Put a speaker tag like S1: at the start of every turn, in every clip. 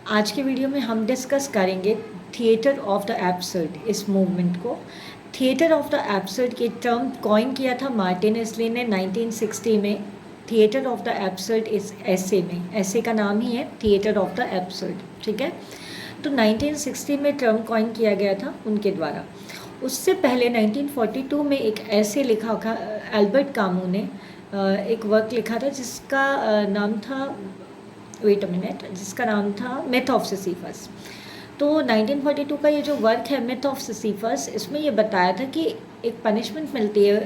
S1: आज के वीडियो में हम डिस्कस करेंगे थिएटर ऑफ द एब्सर्ड, इस मूवमेंट को। थिएटर ऑफ द एब्सर्ड की टर्म कॉइन किया था मार्टिन एस्ले ने 1960 में। थिएटर ऑफ द एब्सर्ड इस ऐसे में, ऐसे का नाम ही है थिएटर ऑफ द एब्सर्ड, ठीक है। तो 1960 में टर्म कॉइन किया गया था उनके द्वारा। उससे पहले 1942 में एक ऐसे लिखा था एल्बर्ट कामू ने, एक वर्क लिखा था जिसका नाम था जिसका नाम था मिथ ऑफ सिसिफस। तो 1942 का ये जो वर्क है मिथ ऑफ सिसिफस, इसमें ये बताया था कि एक पनिशमेंट मिलती है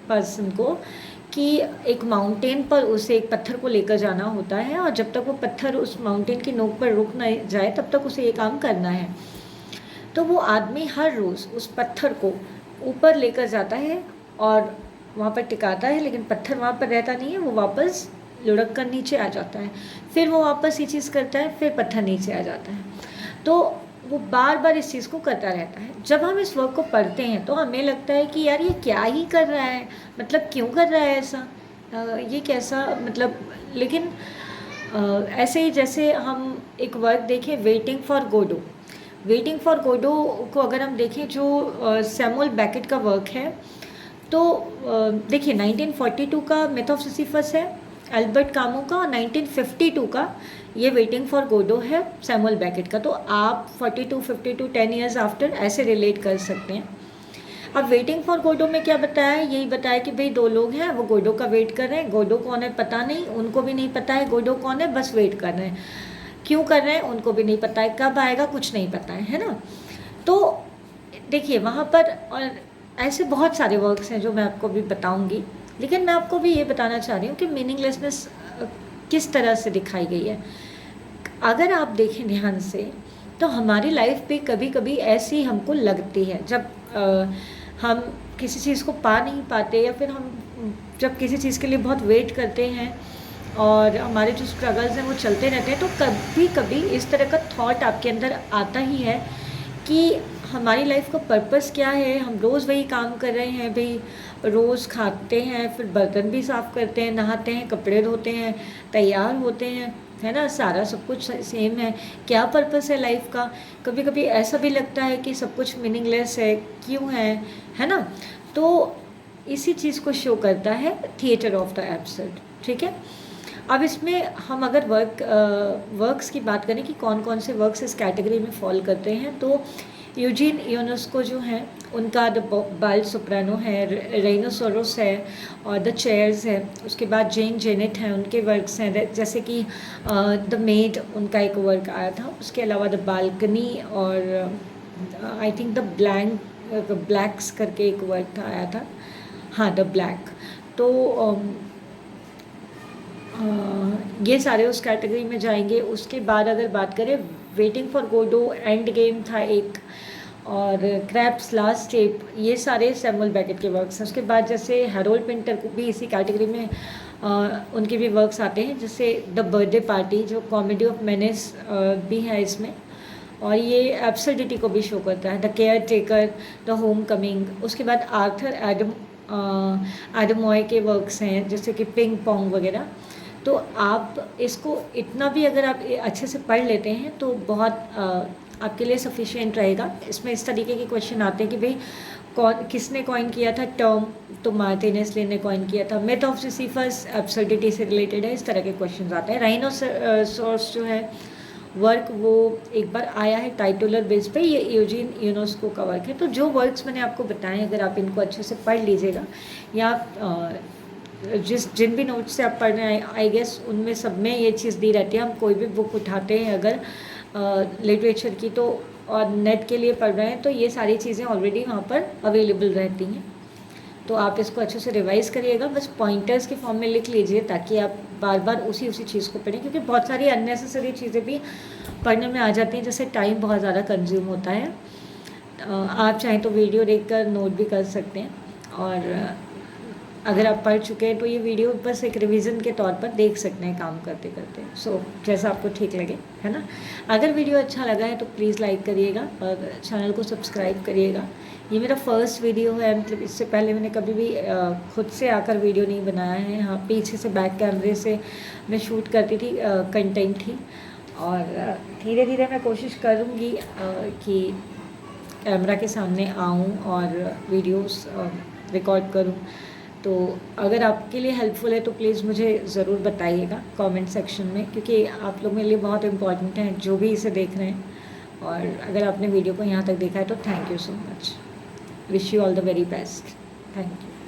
S1: पर्सन को कि एक माउंटेन पर उसे एक पत्थर को लेकर जाना होता है, और जब तक वो पत्थर उस माउंटेन की नोक पर रुक न जाए तब तक उसे ये काम करना है। तो वो आदमी हर रोज़ उस पत्थर को ऊपर लेकर जाता है और वहाँ पर टिकाता है, लेकिन पत्थर वहाँ पर रहता नहीं है, वो वापस लुढ़क कर नीचे आ जाता है। फिर वो वापस ये चीज़ करता है, फिर पत्थर नीचे आ जाता है। तो वो बार बार इस चीज़ को करता रहता है। जब हम इस वर्क को पढ़ते हैं तो हमें लगता है कि यार ये क्या ही कर रहा है, मतलब क्यों कर रहा है ऐसा, ये कैसा, मतलब। लेकिन ऐसे ही जैसे हम एक वर्क देखें waiting for Godot. Waiting for Godot को अगर हम देखें, जो सैमुअल बेकेट का वर्क है, तो देखिए 1942 का मिथ ऑफ सिसिफस है एल्बर्ट कामू का, और 1952 का ये वेटिंग फॉर गोडो है सैमुअल बेकेट का। तो आप 42, 52, 10 ईयर्स आफ्टर ऐसे रिलेट कर सकते हैं। अब वेटिंग फॉर गोडो में क्या बताया है, यही बताया कि भाई दो लोग हैं, वो गोडो का वेट कर रहे हैं। गोडो कौन है पता नहीं, उनको भी नहीं पता है गोडो कौन है, बस वेट कर रहे हैं। क्यों कर रहे हैं उनको भी नहीं पता है, कब आएगा कुछ नहीं पता है ना। तो देखिए वहाँ पर, और ऐसे बहुत सारे वर्क्स हैं जो मैं आपको भी बताऊंगी, लेकिन मैं आपको भी ये बताना चाह रही हूँ कि मीनिंगलेसनेस किस तरह से दिखाई गई है। अगर आप देखें ध्यान से तो हमारी लाइफ पे कभी कभी ऐसी हमको लगती है, जब हम किसी चीज़ को पा नहीं पाते, या फिर हम जब किसी चीज़ के लिए बहुत वेट करते हैं और हमारे जो स्ट्रगल्स हैं वो चलते रहते हैं, तो कभी कभी इस तरह का थॉट आपके अंदर आता ही है कि हमारी लाइफ का पर्पस क्या है। हम रोज़ वही काम कर रहे हैं भाई, रोज़ खाते हैं, फिर बर्तन भी साफ़ करते हैं, नहाते हैं, कपड़े धोते हैं, तैयार होते हैं, है ना, सारा सब कुछ सेम है। क्या पर्पस है लाइफ का। कभी कभी ऐसा भी लगता है कि सब कुछ मीनिंगलेस है, क्यों है ना। तो इसी चीज़ को शो करता है थिएटर ऑफ द एब्सर्ड, ठीक है। अब इसमें हम अगर वर्क्स की बात करें कि कौन कौन से वर्क्स इस कैटेगरी में फॉल करते हैं, तो यूजीन योनेस्को जो है उनका द बाल सोप्रानो है, रेनोसोरस है, और द चेयर्स है। उसके बाद जेन जेनेट है, उनके वर्क्स हैं, जैसे कि द मेड, उनका एक वर्क आया था। उसके अलावा द बालकनी, और आई थिंक द ब्लैक्स करके एक वर्क आया था, हाँ द ब्लैक। तो ये सारे उस कैटेगरी में जाएंगे। उसके बाद अगर बात करें waiting for Godot, Endgame था एक, और क्रैप्स लास्ट स्टेप, ये सारे सैमुअल बेकेट के वर्क्स हैं। उसके बाद जैसे हैरोल्ड पिंटर को भी इसी कैटेगरी में उनके भी वर्क्स आते हैं, जैसे द बर्थडे पार्टी जो कॉमेडी ऑफ मेनेस भी है इसमें, और ये एब्सर्डिटी को भी शो करता है। The care taker, the home coming. उसके बाद आर्थर एडमॉय के वर्क्स हैं, जैसे कि पिंग पोंग वगैरह। तो आप इसको इतना भी अगर आप अच्छे से पढ़ लेते हैं तो बहुत आपके लिए सफिशिएंट रहेगा। इसमें इस तरीके के क्वेश्चन आते हैं कि भाई किसने कॉइन किया था टर्म, तो मार्टिन एस्ले ने कॉइन किया था। मिथ ऑफ सिसिफस एब्सर्डिटी से रिलेटेड है, इस तरह के क्वेश्चन आते हैं। राइनोसोरस जो है वर्क, वो एक बार आया है टाइटुलर बेस पे, ये यूजीन योनेस्को का वर्क है। तो जो वर्क्स मैंने आपको बताए, अगर आप इनको अच्छे से पढ़ लीजिएगा, या जिन भी नोट्स से आप पढ़ रहे हैं, आई गेस उनमें सब में ये चीज़ दी रहती है। हम कोई भी बुक उठाते हैं अगर लिटरेचर की, तो और नेट के लिए पढ़ रहे हैं, तो ये सारी चीज़ें ऑलरेडी वहाँ पर अवेलेबल रहती हैं। तो आप इसको अच्छे से रिवाइज़ करिएगा, बस पॉइंटर्स के फॉर्म में लिख लीजिए ताकि आप बार बार उसी चीज़ को पढ़ें, क्योंकि बहुत सारी अननेसेसरी चीज़ें भी पढ़ने में आ जाती हैं, जैसे टाइम बहुत ज़्यादा कंज्यूम होता है। आप चाहें तो वीडियो देखकर नोट भी कर सकते हैं, और अगर आप पढ़ चुके हैं तो ये वीडियो बस एक रिवीजन के तौर पर देख सकते हैं काम करते करते। सो जैसा आपको ठीक लगे, है ना। अगर वीडियो अच्छा लगा है तो प्लीज़ लाइक करिएगा और चैनल को सब्सक्राइब करिएगा। ये मेरा फर्स्ट वीडियो है, मतलब इससे पहले मैंने कभी भी खुद से आकर वीडियो नहीं बनाया है। हाँ, पीछे से बैक कैमरे से मैं शूट करती थी कंटेंट ही, और धीरे धीरे मैं कोशिश करूँगी कि कैमरा के सामने आऊँ और वीडियोस रिकॉर्ड करूँ। तो अगर आपके लिए हेल्पफुल है तो प्लीज़ मुझे ज़रूर बताइएगा कमेंट सेक्शन में, क्योंकि आप लोग मेरे लिए बहुत इम्पॉर्टेंट हैं जो भी इसे देख रहे हैं। और अगर आपने वीडियो को यहाँ तक देखा है तो thank you so much. Wish you all the very best. Thank you.